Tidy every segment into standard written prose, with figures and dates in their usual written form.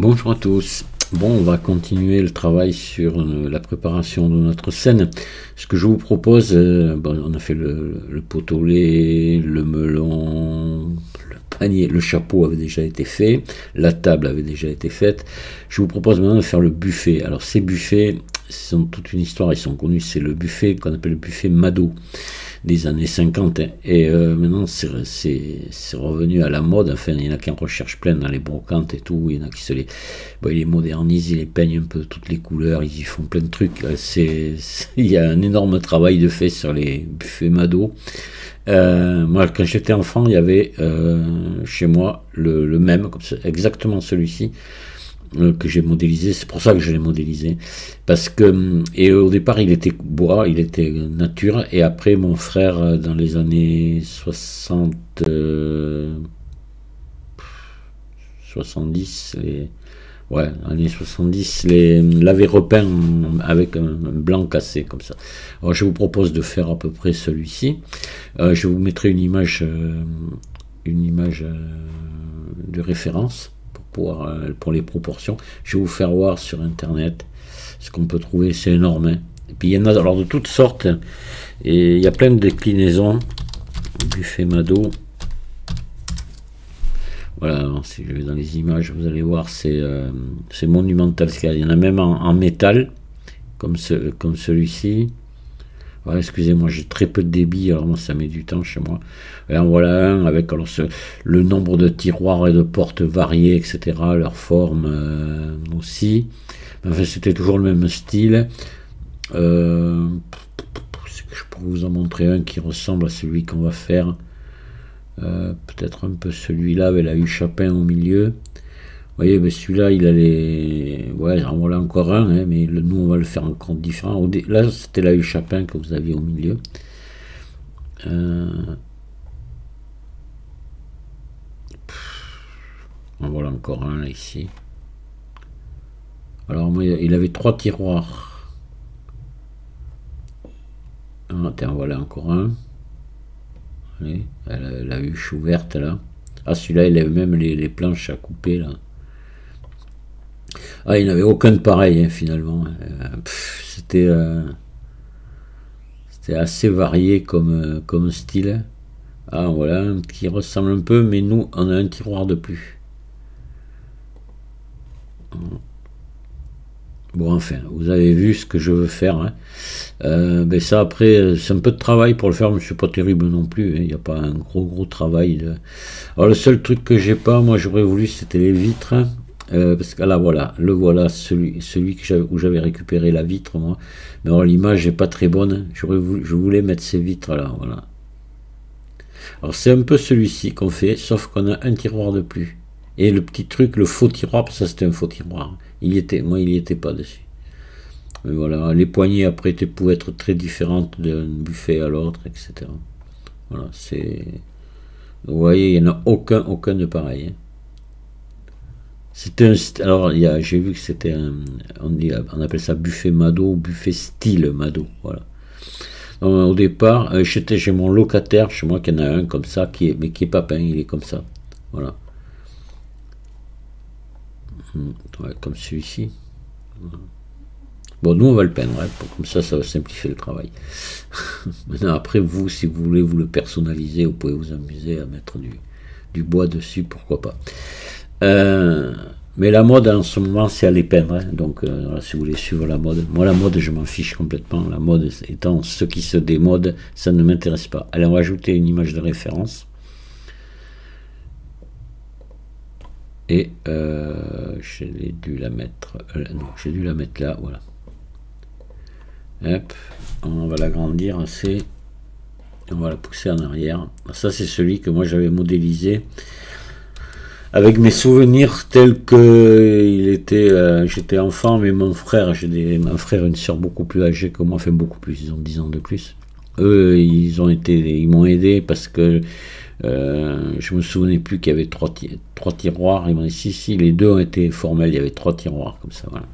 Bonjour à tous. Bon, on va continuer le travail sur la préparation de notre scène. Ce que je vous propose, bon, on a fait le pot au lait, le melon, le panier, le chapeau avait déjà été fait, la table avait déjà été faite. Je vous propose maintenant de faire le buffet. Alors ces buffets sont toute une histoire, ils sont connus, c'est le buffet qu'on appelle le buffet Mado des années 50, hein. Et maintenant c'est revenu à la mode. Enfin, il y en a qui en recherchent plein dans les brocantes et tout, il y en a qui ils les modernisent, ils les peignent un peu toutes les couleurs, ils y font plein de trucs. Il y a un énorme travail de fait sur les buffets Mado. Moi quand j'étais enfant, il y avait chez moi le même, comme ça, exactement celui-ci, que j'ai modélisé. C'est pour ça que je l'ai modélisé, parce que, et au départ il était bois, il était nature, et après mon frère dans les années 70 années 70 l'avait repeint avec un blanc cassé comme ça. Alors je vous propose de faire à peu près celui-ci. Je vous mettrai une image de référence pour les proportions. Je vais vous faire voir sur internet ce qu'on peut trouver, c'est énorme, hein. Et puis il y en a alors de toutes sortes, et il y a plein de déclinaisons. Buffet Mado, voilà. Alors, si je vais dans les images, vous allez voir, c'est monumental. Il y en a même en métal, comme celui-ci. Voilà, excusez-moi, j'ai très peu de débit, alors moi ça met du temps chez moi. Et en voilà un avec alors le nombre de tiroirs et de portes variés, etc. Leur forme aussi. Enfin, c'était toujours le même style. Je pourrais vous en montrer un qui ressemble à celui qu'on va faire. Peut-être un peu celui-là avec la huche à pain au milieu. Vous voyez, mais celui-là, il a les... Ouais, en voilà encore un, hein, mais nous, on va le faire encore différent. Là, c'était la huche à pain que vous aviez au milieu. En voilà encore un, là, ici. Alors, moi, il avait 3 tiroirs. Tiens, voilà encore un. Allez, la huche ouverte, là. Ah, celui-là, il avait même les planches à couper, là. Ah, il n'y avait aucun de pareil, hein, finalement. C'était assez varié comme style. Ah, voilà, un qui ressemble un peu, mais nous, on a un tiroir de plus. Bon, enfin, vous avez vu ce que je veux faire, hein. Ben ça, après, c'est un peu de travail pour le faire, mais c'est pas terrible non plus, hein. Il n'y a pas un gros travail. Alors, le seul truc que j'ai pas, moi, j'aurais voulu, c'était les vitres. Parce que là, voilà, celui où j'avais récupéré la vitre, moi. Mais alors, l'image n'est pas très bonne. Je voulais mettre ces vitres-là, voilà. Alors, c'est un peu celui-ci qu'on fait, sauf qu'on a un tiroir de plus. Et le petit truc, le faux tiroir, parce que ça, c'était un faux tiroir. Moi, il n'y était pas dessus. Mais voilà, les poignées, après, pouvaient être très différentes d'un buffet à l'autre, etc. Voilà, c'est... Vous voyez, il n'y en a aucun de pareil, hein. Alors, j'ai vu que c'était on appelle ça buffet Mado, buffet style Mado, voilà. Donc, au départ, j'étais chez mon locataire, chez moi, qui en a un comme ça, mais qui est pas peint, il est comme ça, voilà. Ouais, comme celui-ci. Voilà. Bon, nous on va le peindre, hein, comme ça va simplifier le travail. Maintenant, après, vous, si vous voulez vous le personnaliser, vous pouvez vous amuser à mettre du bois dessus, pourquoi pas. Mais la mode en ce moment, c'est à les peindre, hein. Donc voilà, si vous voulez suivre la mode, moi la mode je m'en fiche complètement. La mode étant ce qui se démode, ça ne m'intéresse pas. Allez, on va ajouter une image de référence. Et j'ai dû la mettre, non, j'ai dû la mettre là, voilà. Hop, on va l'agrandir assez. On va la pousser en arrière. Ça, c'est celui que moi j'avais modélisé avec mes souvenirs tels que j'étais enfant, mais mon frère, un frère et une soeur beaucoup plus âgés que moi, enfin beaucoup plus, ils ont 10 ans de plus. Eux, ils m'ont aidé parce que je me souvenais plus qu'il y avait trois tiroirs. Ils m'ont dit si, les deux ont été formels, il y avait 3 tiroirs comme ça, voilà.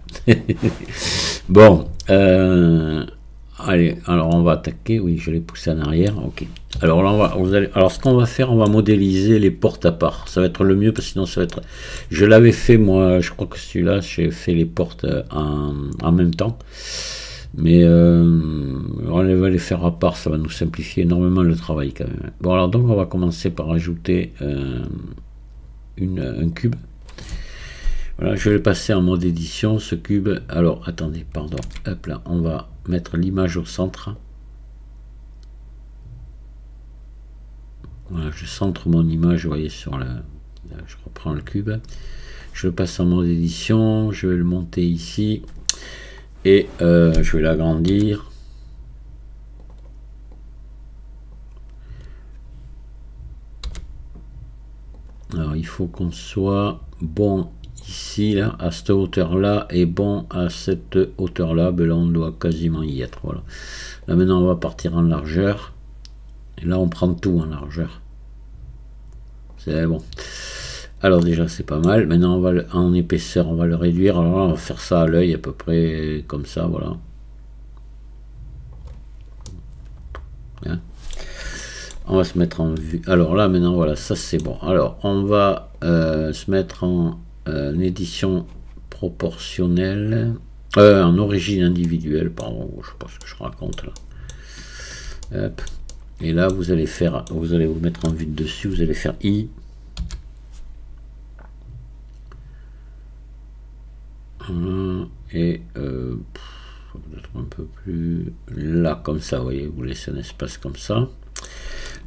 Bon, Allez, alors on va attaquer. Oui, je l'ai poussé en arrière. Ok. Alors là, alors ce qu'on va faire, on va modéliser les portes à part. Ça va être le mieux parce que sinon ça va être. Je l'avais fait moi. Je crois que celui-là, j'ai fait les portes en même temps. Mais on va les faire à part. Ça va nous simplifier énormément le travail quand même. Bon, alors donc on va commencer par ajouter un cube. Voilà, je vais le passer en mode édition, ce cube. Alors, attendez, pardon. Hop là, on va mettre l'image au centre. Voilà, je centre mon image, vous voyez, sur la... Je reprends le cube. Je le passe en mode édition. Je vais le monter ici. Et je vais l'agrandir. Alors, il faut qu'on soit bon ici, là, à cette hauteur-là, et bon à cette hauteur-là. Ben là, on doit quasiment y être. Voilà. Là, maintenant, on va partir en largeur. Et là, on prend tout en largeur. C'est bon. Alors, déjà, c'est pas mal. Maintenant, on va en épaisseur, on va le réduire. Alors là, on va faire ça à l'œil, à peu près comme ça. Voilà. Hein? On va se mettre en vue. Alors là, maintenant, voilà, ça c'est bon. Alors, on va se mettre en édition proportionnelle, en origine individuelle, pardon, je sais pas ce que je raconte là. Hop. Et là, vous allez vous mettre en vue de dessus, vous allez faire I. Et peut-être un peu plus là, comme ça, vous voyez, vous laissez un espace comme ça.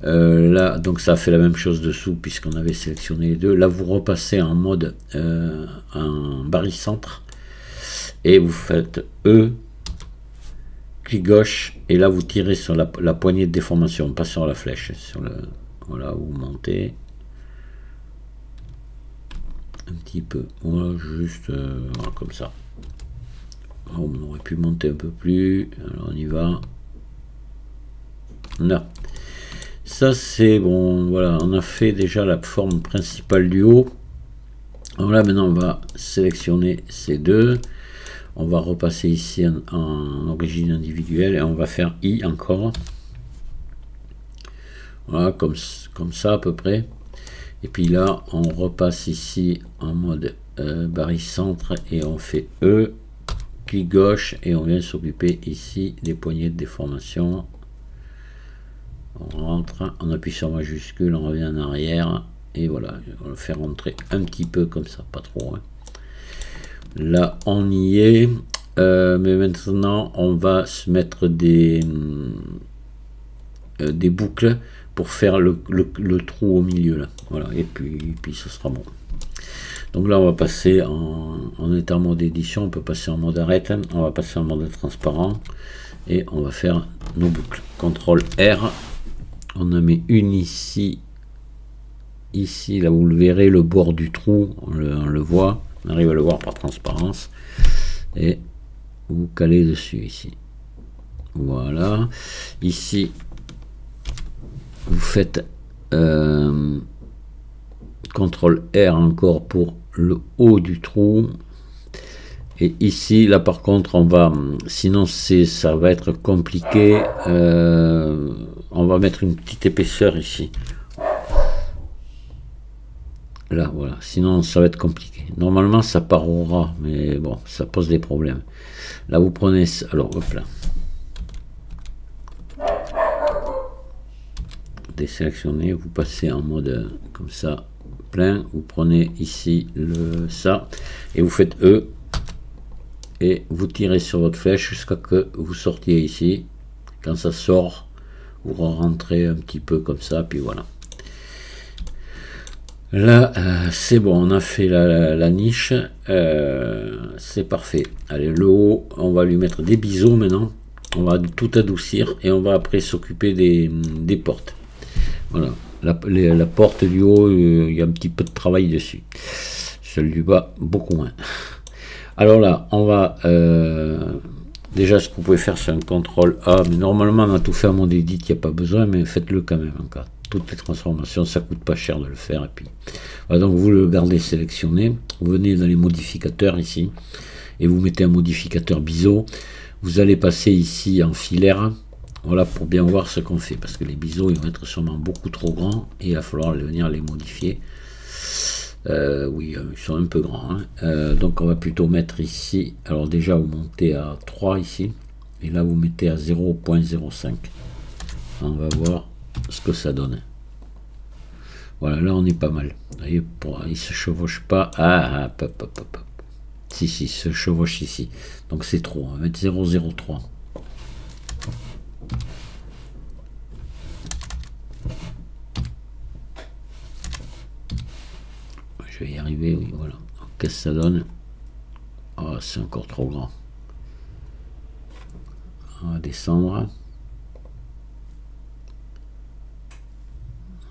Là, donc ça fait la même chose dessous puisqu'on avait sélectionné les deux. Là, vous repassez en mode en barycentre et vous faites E, clic gauche, et là vous tirez sur la poignée de déformation, pas sur la flèche. Sur le, voilà, vous montez un petit peu, voilà, juste voilà, comme ça. On aurait pu monter un peu plus. Alors on y va. Là. Ça c'est bon, voilà, on a fait déjà la forme principale du haut. Alors là maintenant on va sélectionner ces deux, on va repasser ici en origine individuelle et on va faire I encore. Voilà, comme ça à peu près. Et puis là on repasse ici en mode barycentre et on fait E, clic gauche et on vient s'occuper ici des poignées de déformation. On rentre, on appuie sur majuscule, on revient en arrière et voilà, on va le faire rentrer un petit peu comme ça, pas trop. Hein. Là, on y est, mais maintenant on va se mettre des boucles pour faire le trou au milieu là. Voilà, et puis ce sera bon. Donc là, on va passer en état en mode édition, on peut passer en mode arrête, on va passer en mode transparent et on va faire nos boucles. CTRL R. On en met une ici, là vous le verrez, le bord du trou, on le voit, on arrive à le voir par transparence, et vous calez dessus ici. Voilà, ici vous faites CTRL R encore pour le haut du trou. Et ici, là par contre, on va, sinon ça va être compliqué, on va mettre une petite épaisseur ici. Là, voilà, sinon ça va être compliqué. Normalement, ça part au ras, mais bon, ça pose des problèmes. Là, vous prenez, alors, hop là. Désélectionnez, vous passez en mode comme ça, plein, vous prenez ici ça, et vous faites E. Et vous tirez sur votre flèche jusqu'à que vous sortiez ici. Quand ça sort, vous rentrez un petit peu comme ça, puis voilà. Là, c'est bon, on a fait la niche, c'est parfait. Allez, le haut, on va lui mettre des biseaux maintenant. On va tout adoucir et on va après s'occuper des portes. Voilà, la porte du haut, il y a un petit peu de travail dessus. Celle du bas, beaucoup moins. Alors là, on va déjà, ce que vous pouvez faire, c'est un CTRL A, mais normalement on a tout fait à mode edit, il n'y a pas besoin, mais faites-le quand même en cas. Toutes les transformations, ça coûte pas cher de le faire. Et puis voilà, donc vous le gardez sélectionné, vous venez dans les modificateurs ici et vous mettez un modificateur biseau. Vous allez passer ici en filaire, voilà, pour bien voir ce qu'on fait, parce que les biseaux ils vont être sûrement beaucoup trop grands et il va falloir venir les modifier. Oui, ils sont un peu grands, hein. Donc on va plutôt mettre ici, alors déjà vous montez à 3 ici, et là vous mettez à 0.05. On va voir ce que ça donne. Voilà, là on est pas mal. Vous voyez, il se chevauche pas. Ah, hop, hop, hop. Si, il se chevauche ici. Donc c'est trop. On va mettre 0,03. Je vais y arriver, oui, voilà. Qu'est-ce que ça donne? Oh, c'est encore trop grand. On va descendre.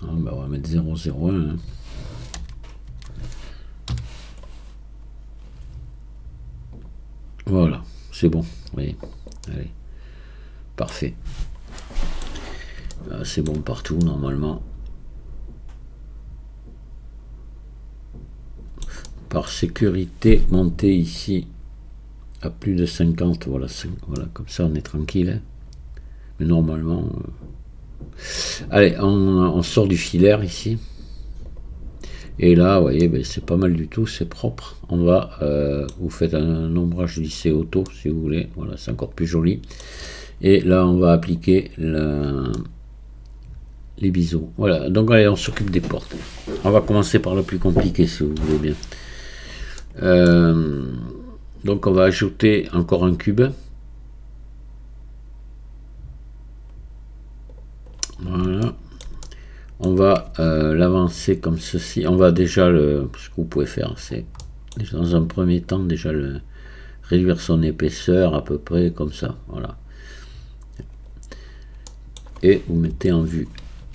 Ah, bah, on va mettre 0,01. Hein. Voilà, c'est bon. Vous voyez. Allez. Parfait. C'est bon partout normalement. Par sécurité, montez ici à plus de 50. Voilà, voilà, comme ça on est tranquille. Mais normalement... Allez, on sort du filaire ici. Et là, vous voyez, ben, c'est pas mal du tout, c'est propre. On va, vous faites un ombrage lissé auto si vous voulez. Voilà, c'est encore plus joli. Et là, on va appliquer les biseaux. Voilà, donc allez, on s'occupe des portes. On va commencer par le plus compliqué si vous voulez bien. Donc on va ajouter encore un cube. Voilà. On va l'avancer comme ceci. On va déjà ce que vous pouvez faire, c'est dans un premier temps déjà réduire son épaisseur à peu près comme ça. Voilà. Et vous mettez en vue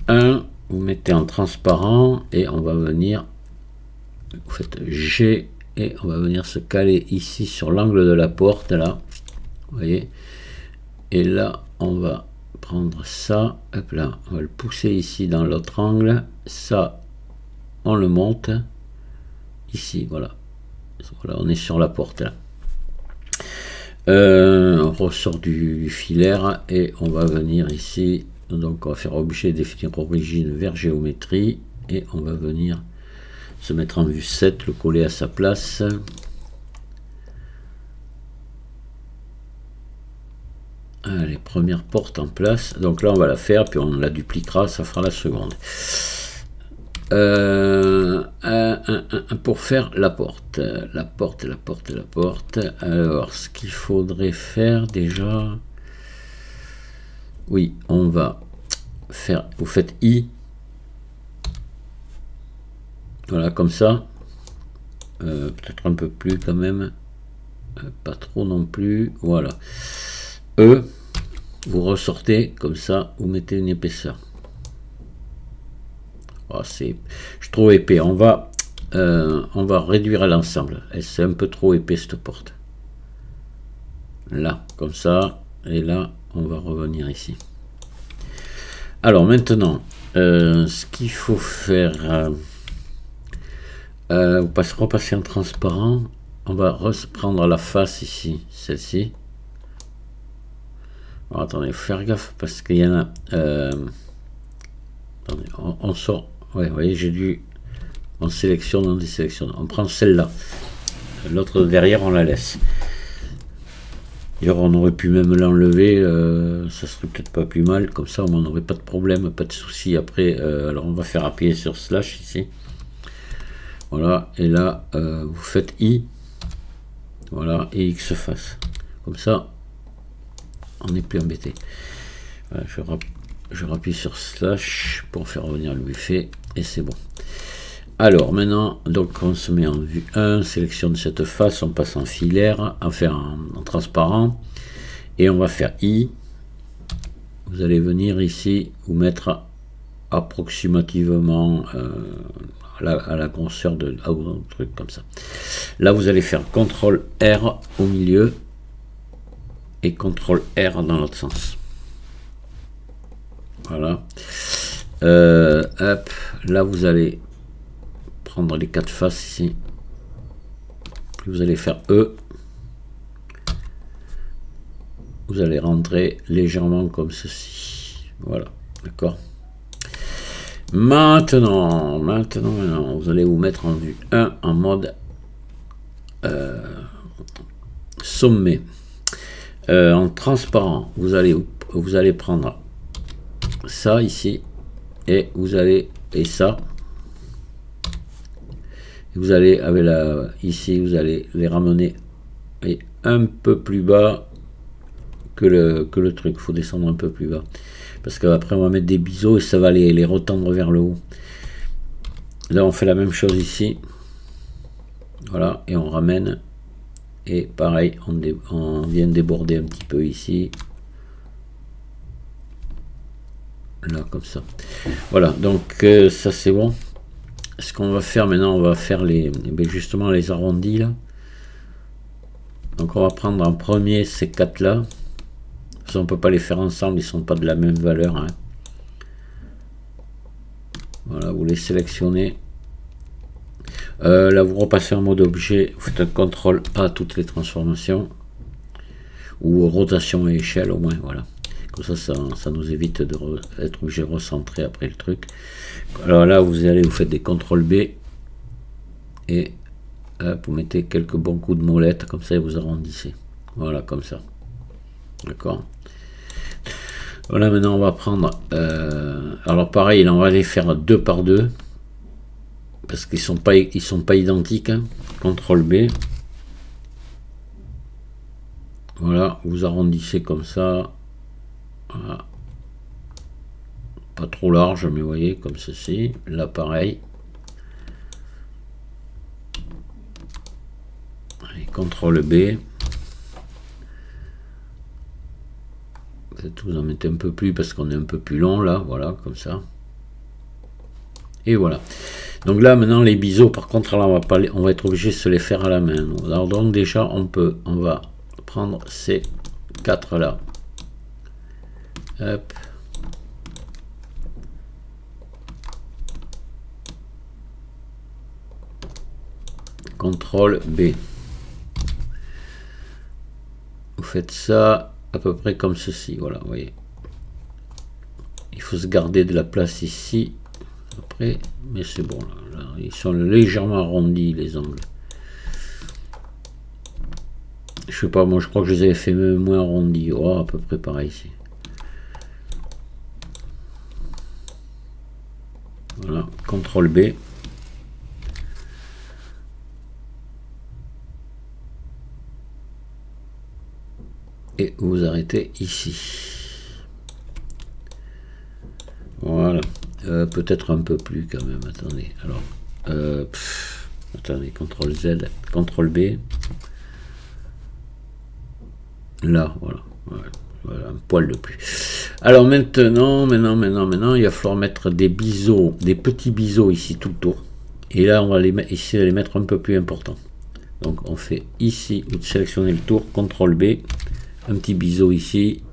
1, vous mettez en transparent et on va venir, vous faites G et on va venir se caler ici sur l'angle de la porte là. Vous voyez. Et là on va prendre ça, hop là, on va le pousser ici dans l'autre angle, ça on le monte ici, voilà, on est sur la porte là. On ressort du filaire et on va venir ici, donc on va faire objet, définir origine vers géométrie et on va venir se mettre en vue 7, le coller à sa place. Allez, première porte en place. Donc là, on va la faire, puis on la dupliquera, ça fera la seconde. Pour faire la porte. La porte. Alors, ce qu'il faudrait faire déjà... Oui, on va faire... Vous faites I. Voilà, comme ça. Peut-être un peu plus quand même. Pas trop non plus. Voilà. E, vous ressortez comme ça, vous mettez une épaisseur. Oh, je trouve épais. On va réduire à l'ensemble. C'est un peu trop épais cette porte. Là, comme ça, et là, on va revenir ici. Alors maintenant, ce qu'il faut faire, repasser en transparent. On va reprendre la face ici, celle-ci. Alors, attendez, faut faire gaffe parce qu'il y en a. Attendez, on sort. Ouais, vous voyez, j'ai dû. On sélectionne, on désélectionne. On prend celle-là. L'autre derrière, on la laisse. D'ailleurs, on aurait pu même l'enlever. Ça serait peut-être pas plus mal. Comme ça, on n'aurait pas de problème, pas de souci. Après, alors on va faire appuyer sur slash ici. Voilà. Et là, vous faites I. Voilà. Et X face. Comme ça. On n'est plus embêté. Voilà, je rappuie sur slash pour faire revenir le buffet et c'est bon. Alors maintenant, donc on se met en vue 1, sélectionne cette face, on passe en filaire, enfin en transparent et on va faire I. Vous allez venir ici, vous mettre approximativement à la grosseur de un truc comme ça. Là vous allez faire CTRL R au milieu et CTRL R dans l'autre sens. Voilà. Hop, là vous allez prendre les 4 faces ici. Puis vous allez faire E. vous allez rentrer légèrement comme ceci. Voilà, d'accord. Maintenant, vous allez vous mettre en vue 1 en mode sommet. En transparent, vous allez prendre ça ici et vous allez ça. Vous allez avec ici, vous allez les ramener un peu plus bas que le truc. Il faut descendre un peu plus bas. Parce qu'après, on va mettre des biseaux et ça va les retendre vers le haut. Là, on fait la même chose ici. Voilà, et on ramène. Et pareil, on vient déborder un petit peu ici. Là, comme ça. Voilà, donc ça c'est bon. Ce qu'on va faire maintenant, on va faire justement les arrondis là. Donc on va prendre en premier ces 4 là. On ne peut pas les faire ensemble, ils sont pas de la même valeur. Hein. Voilà, vous les sélectionnez. Là, vous repassez en mode objet, vous faites un CTRL A toutes les transformations. Ou rotation et échelle au moins, voilà. Comme ça nous évite d'être obligé de recentrer après le truc. Alors là, vous faites des CTRL B. Et hop, vous mettez quelques bons coups de molette, comme ça, et vous arrondissez. Voilà, comme ça. D'accord. Voilà, maintenant on va prendre alors pareil, on va les faire 2 par 2 parce qu'ils sont pas identiques. Hein. CTRL B. Voilà, vous arrondissez comme ça. Voilà. Pas trop large, mais vous voyez, comme ceci. Là pareil. Allez, CTRL B. Vous en mettez un peu plus parce qu'on est un peu plus long là, voilà, comme ça. Et voilà. Donc là maintenant les biseaux, par contre là on va être obligé de se les faire à la main. Alors donc déjà on va prendre ces 4 là. Hop. CTRL B. Vous faites ça à peu près comme ceci, voilà, vous voyez. Il faut se garder de la place ici, après, mais c'est bon, là, ils sont légèrement arrondis, les angles. Je sais pas, moi je crois que je les avais fait moins arrondis, oh, à peu près pareil ici. Voilà, CTRL B. Et vous arrêtez ici. Voilà. Peut-être un peu plus quand même. Attendez. Alors, attendez. CTRL Z, CTRL B. Là, voilà. Voilà, un poil de plus. Alors maintenant, il va falloir mettre des biseaux, des petits biseaux ici tout le tour. Et là, on va les mettre ici, les mettre un peu plus importants. Donc on fait ici, vous sélectionnez le tour, CTRL B. Un petit biseau ici,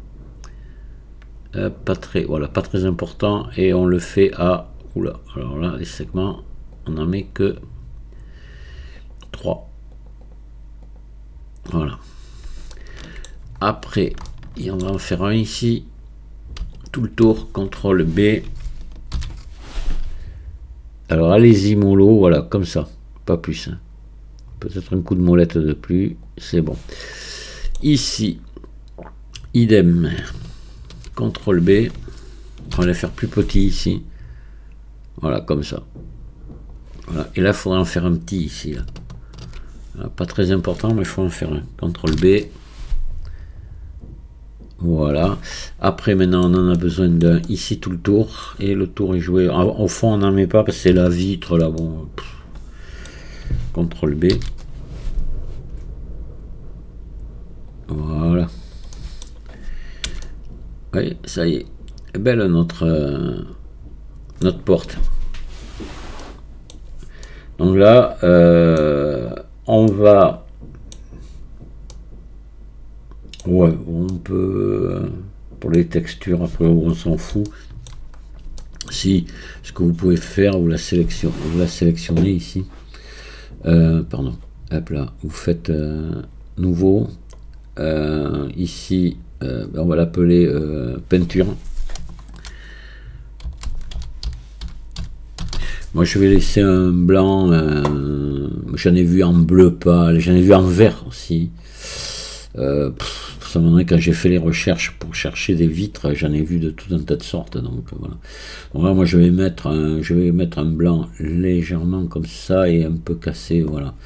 pas très important, et on le fait à, oula, alors là les segments on n'en met que 3, voilà. Après on va en faire un ici, tout le tour, CTRL B. Alors allez-y mollo, voilà, comme ça, pas plus, hein. Peut-être un coup de molette de plus, c'est bon. Ici idem, CTRL B, on va les faire plus petits ici, voilà, comme ça. Voilà. Et là il faudra en faire un petit ici, là. Voilà, pas très important, mais il faut en faire un. CTRL B, voilà. Après maintenant on en a besoin d'un ici tout le tour, et le tour est joué, au fond on n'en met pas parce que c'est la vitre là, bon, CTRL B, voilà. Oui, ça y est, belle notre porte. Donc là, on va, ouais, on peut, pour les textures, après on s'en fout. Si, ce que vous pouvez faire, vous la sélectionnez ici. Pardon, hop là, vous faites nouveau, ici on va l'appeler peinture. Moi je vais laisser un blanc, j'en ai vu en bleu pâle, j'en ai vu en vert aussi. Ça m'en est quand j'ai fait les recherches pour chercher des vitres, j'en ai vu de tout un tas de sortes, donc voilà. Donc là, moi je vais mettre un blanc légèrement comme ça et un peu cassé, voilà.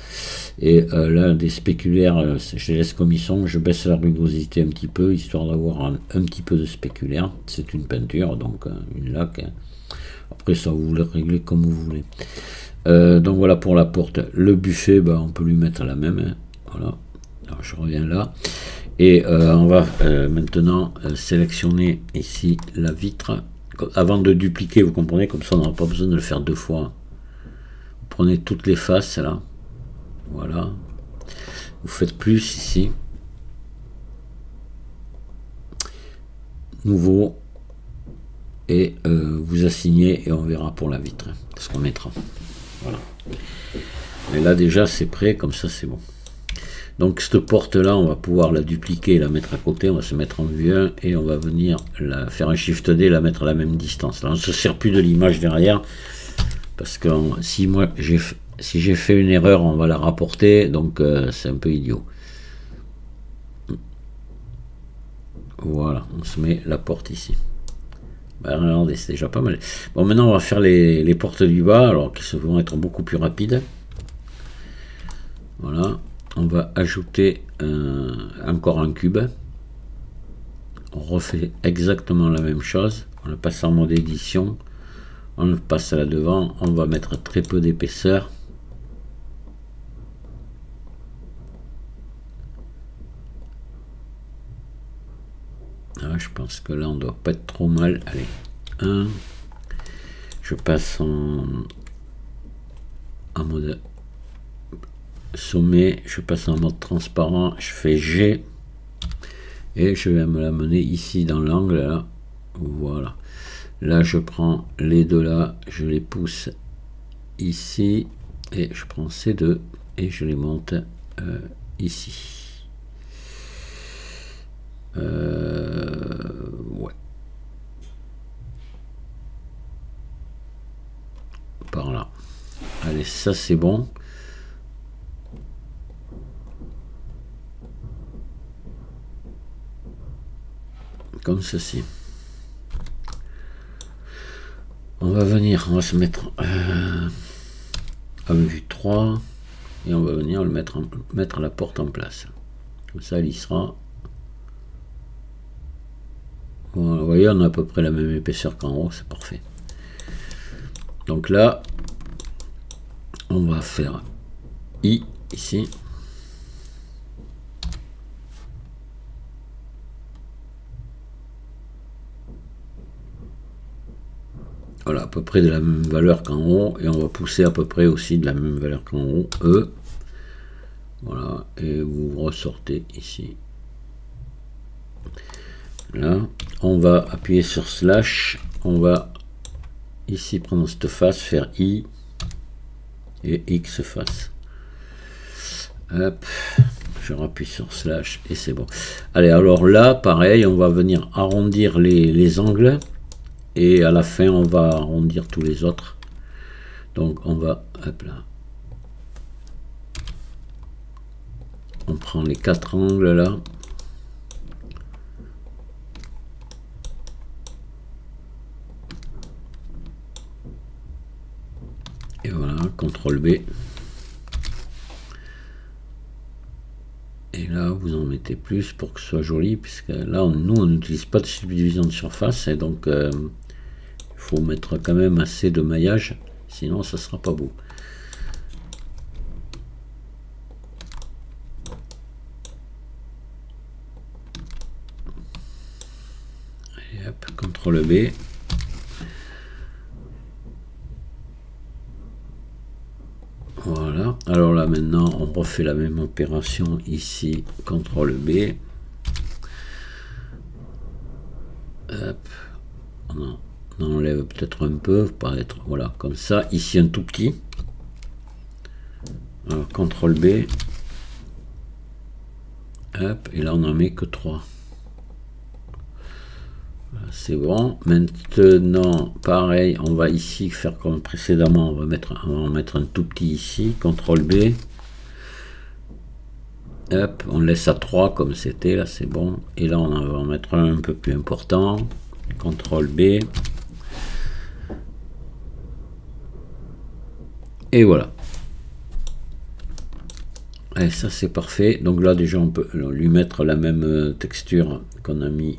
Et là des spéculaires, je les laisse comme ils sont, je baisse la rugosité un petit peu, histoire d'avoir un petit peu de spéculaire. C'est une peinture, donc une laque. Après ça vous le réglez comme vous voulez. Donc voilà pour la porte. Le buffet, on peut lui mettre la même, hein. Voilà. Alors je reviens là. Et on va maintenant sélectionner ici la vitre. Avant de dupliquer, vous comprenez, comme ça on n'aura pas besoin de le faire deux fois. Vous prenez toutes les faces là. Voilà. Vous faites plus ici. Nouveau. Et vous assignez et on verra pour la vitre ce qu'on mettra. Voilà. Et là déjà c'est prêt, comme ça c'est bon. Donc cette porte là on va pouvoir la dupliquer et la mettre à côté, on va se mettre en vue 1 et on va venir faire un shift D et la mettre à la même distance. Là on ne se sert plus de l'image derrière parce que si j'ai fait une erreur on va la rapporter, donc c'est un peu idiot. Voilà, on se met la porte ici. Regardez, c'est déjà pas mal. Bon, maintenant on va faire les portes du bas, alors qui vont être beaucoup plus rapides. Voilà, on va ajouter encore un cube. On refait exactement la même chose. On le passe en mode édition. On le passe là devant. On va mettre très peu d'épaisseur. Je pense que là on doit pas être trop mal. Allez, 1. Je passe en mode sommet, je passe en mode transparent, je fais G et je vais me l'amener ici dans l'angle là. Voilà, là je prends les deux là, je les pousse ici et je prends ces deux et je les monte ici. Ouais. Par là. Allez, ça c'est bon. Comme ceci. On va venir, on va se mettre à vue 3 et on va venir le mettre la porte en place. Comme ça, il y sera. Voilà, vous voyez, on a à peu près la même épaisseur qu'en haut, c'est parfait. Donc là, on va faire I ici. Voilà, à peu près de la même valeur qu'en haut, et on va pousser à peu près aussi de la même valeur qu'en haut, E. Voilà, et vous ressortez ici. Là, on va appuyer sur slash, on va ici prendre cette face, faire I et X face. Hop, je rappuie sur slash et c'est bon. Allez, alors là, pareil, on va venir arrondir les angles et à la fin, on va arrondir tous les autres. Donc, on va, hop là. On prend les 4 angles là. Et voilà, CTRL B. Et là, vous en mettez plus pour que ce soit joli, puisque là, nous, on n'utilise pas de subdivision de surface, et donc il faut mettre quand même assez de maillage, sinon ça sera pas beau. Et hop, CTRL B. Voilà, alors là maintenant on refait la même opération ici, CTRL B. Hop. On enlève peut-être un peu, pas être, voilà, comme ça, ici un tout petit. Alors CTRL B. Hop, et là on n'en met que 3. C'est bon. Maintenant, pareil, on va ici faire comme précédemment. On va en mettre un tout petit ici. CTRL B. Hop, on laisse à 3 comme c'était. Là, c'est bon. Et là, on va en mettre un peu plus important. CTRL B. Et voilà. Et ça, c'est parfait. Donc là, déjà, on peut lui mettre la même texture qu'on a mis.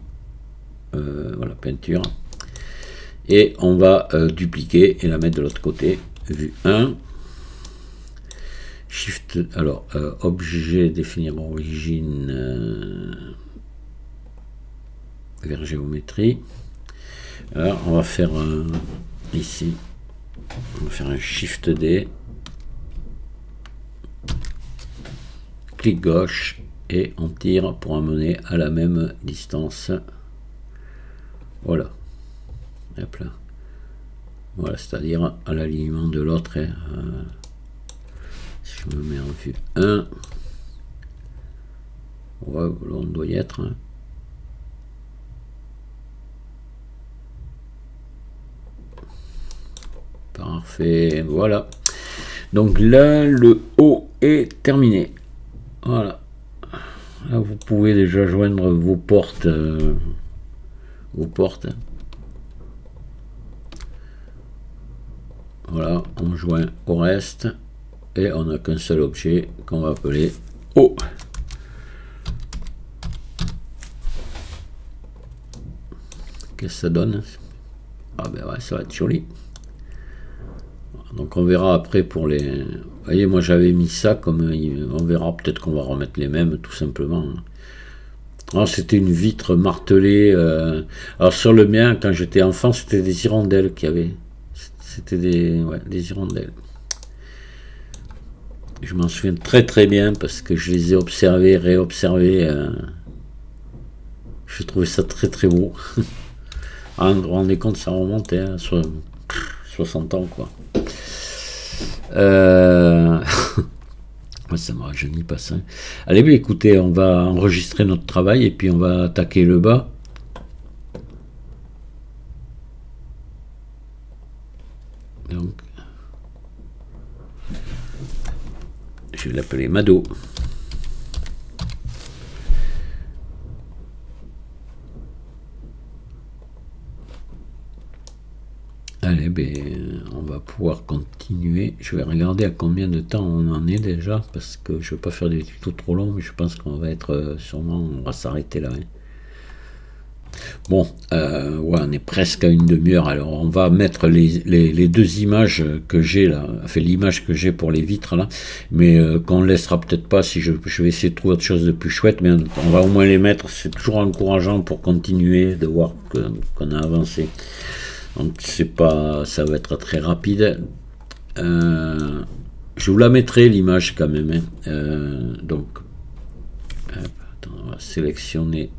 Voilà, peinture. Et on va dupliquer et la mettre de l'autre côté. Vue 1. Shift, alors, objet, définir origine vers géométrie. Alors, on va faire ici, on va faire un Shift D. Clic gauche et on tire pour amener à la même distance. Voilà. Hop là. Voilà, c'est-à-dire à l'alignement de l'autre. Si je me mets en vue 1, ouais, on doit y être. Hein. Parfait, voilà. Donc là, le haut est terminé. Voilà. Là, vous pouvez déjà joindre vos portes. Voilà, on joint au reste. Et on n'a qu'un seul objet qu'on va appeler haut. Qu'est-ce que ça donne? Ah ben ouais, ça va être joli. Donc on verra après pour les... Vous voyez, moi j'avais mis ça comme... On verra, peut-être qu'on va remettre les mêmes, tout simplement. Alors c'était une vitre martelée. Alors sur le mien, quand j'étais enfant, c'était des hirondelles qu'il y avait. C'était des hirondelles. Je m'en souviens très très bien parce que je les ai observés, réobservés. Je trouvais ça très très beau. Ah, vous vous rendez compte, ça remontait hein, sur 60 ans quoi. Ça me rajeunit pas ça. Allez, bien écoutez, on va enregistrer notre travail et puis on va attaquer le bas. Donc, je vais l'appeler Mado. Allez, ben, on va pouvoir continuer. Je vais regarder à combien de temps on en est déjà, parce que je ne veux pas faire des tutos trop longs, mais je pense qu'on va être sûrement, on va s'arrêter là. Hein. Bon, ouais, on est presque à une demi-heure. Alors, on va mettre les deux images que j'ai là, enfin l'image que j'ai pour les vitres là, mais qu'on ne laissera peut-être pas si je vais essayer de trouver autre chose de plus chouette, mais on va au moins les mettre. C'est toujours encourageant pour continuer, de voir qu'on a avancé. Donc c'est pas, ça va être très rapide. Je vous la mettrai l'image quand même. Hein. Donc, attends, on va sélectionner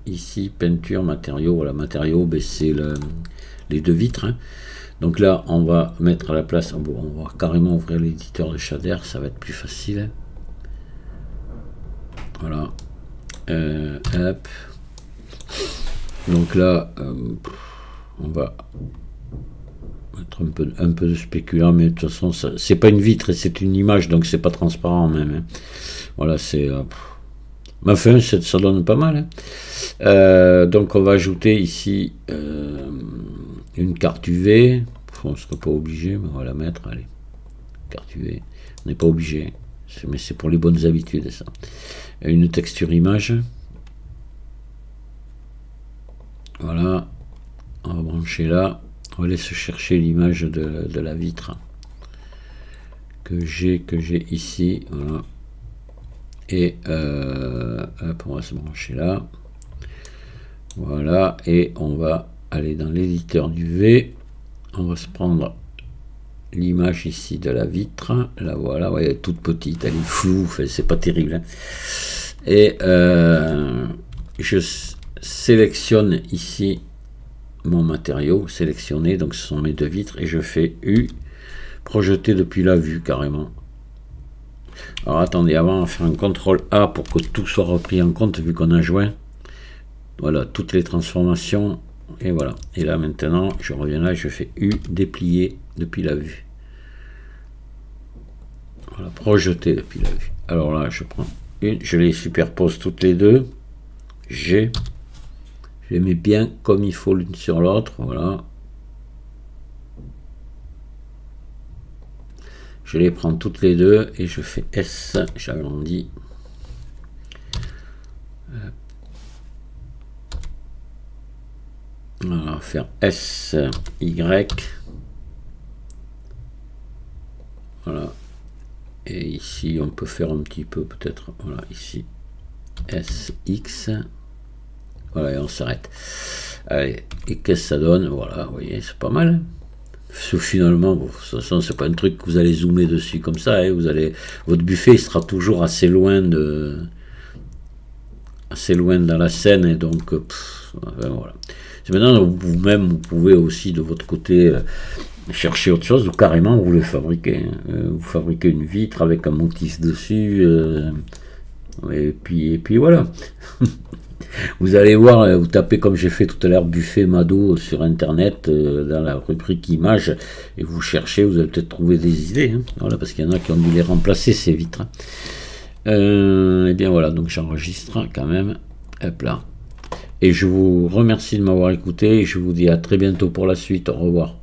ici peinture, matériaux. Voilà, matériaux, ben, c'est les deux vitres. Hein. Donc là, on va mettre à la place. Bon, on va carrément ouvrir l'éditeur de shader, ça va être plus facile. Voilà. Hop. Donc là. On va mettre un peu de spéculant, mais de toute façon, c'est pas une vitre, c'est une image, donc c'est pas transparent même. Hein. Voilà, c'est... mais enfin, ça donne pas mal. Hein. Donc on va ajouter ici une carte UV. On ne sera pas obligé, mais on va la mettre. Allez, carte UV. On n'est pas obligé, mais c'est pour les bonnes habitudes, ça. Une texture image. Voilà. On va brancher là, on va laisser chercher l'image de la vitre que j'ai ici, voilà. Et hop, on va se brancher là, voilà, et on va aller dans l'éditeur du V, on va se prendre l'image ici de la vitre, la voilà, ouais, elle est toute petite, elle est floue, enfin, c'est pas terrible, hein. Et je sélectionne ici mon matériau sélectionné, donc ce sont mes deux vitres, et je fais U, projeter depuis la vue carrément. Alors attendez, avant on va faire un CTRL A pour que tout soit repris en compte vu qu'on a joint. Voilà, toutes les transformations. Et voilà. Et là, maintenant, je reviens là, je fais U, déplier depuis la vue. Voilà, projeter depuis la vue. Alors là, je prends une, je les superpose toutes les deux. G. Je les mets bien comme il faut l'une sur l'autre. Voilà. Je les prends toutes les deux et je fais S, j'agrandis. On va faire S, Y. Voilà. Et ici, on peut faire un petit peu peut-être. Voilà, ici. S, X. Voilà, et on s'arrête. Allez, et qu'est-ce que ça donne? Voilà, vous voyez, c'est pas mal. Finalement, bon, de toute façon, c'est pas un truc que vous allez zoomer dessus comme ça. Hein, votre buffet il sera toujours assez loin dans la scène, et donc voilà. Maintenant, vous-même, vous pouvez aussi de votre côté chercher autre chose, ou carrément vous les fabriquez. Vous fabriquez une vitre avec un motif dessus, et puis voilà. Vous allez voir, vous tapez comme j'ai fait tout à l'heure buffet Mado sur internet dans la rubrique images et vous cherchez, vous allez peut-être trouver des idées. Hein. Voilà, parce qu'il y en a qui ont dû les remplacer ces vitres. Et bien voilà, donc j'enregistre quand même. Hop là. Et je vous remercie de m'avoir écouté et je vous dis à très bientôt pour la suite. Au revoir.